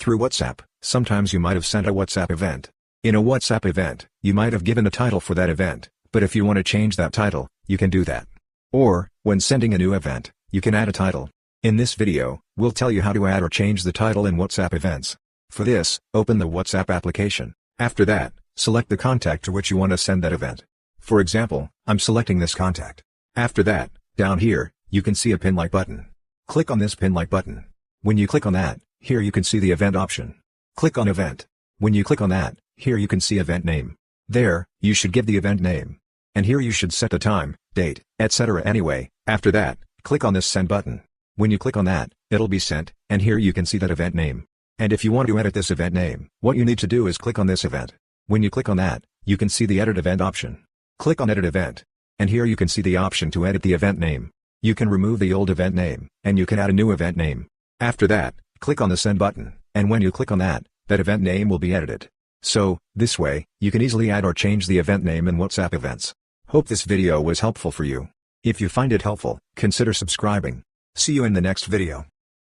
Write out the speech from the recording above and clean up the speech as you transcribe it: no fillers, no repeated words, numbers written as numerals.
Through WhatsApp, sometimes you might have sent a WhatsApp event. In a WhatsApp event, you might have given a title for that event, but if you want to change that title, you can do that. Or, when sending a new event, you can add a title. In this video, we'll tell you how to add or change the title in WhatsApp events. For this, open the WhatsApp application. After that, select the contact to which you want to send that event. For example, I'm selecting this contact. After that, down here, you can see a pin like button. Click on this pin like button. When you click on that, here you can see the event option. Click on event. When you click on that, here you can see event name. There, you should give the event name. And here you should set the time, date, etc. Anyway, after that, click on this send button. When you click on that, it'll be sent, and here you can see that event name. And if you want to edit this event name, what you need to do is click on this event. When you click on that, you can see the edit event option. Click on edit event. And here you can see the option to edit the event name. You can remove the old event name, and you can add a new event name. After that, click on the send button, and when you click on that, that event name will be edited. So, this way, you can easily add or change the event name in WhatsApp events. Hope this video was helpful for you. If you find it helpful, consider subscribing. See you in the next video.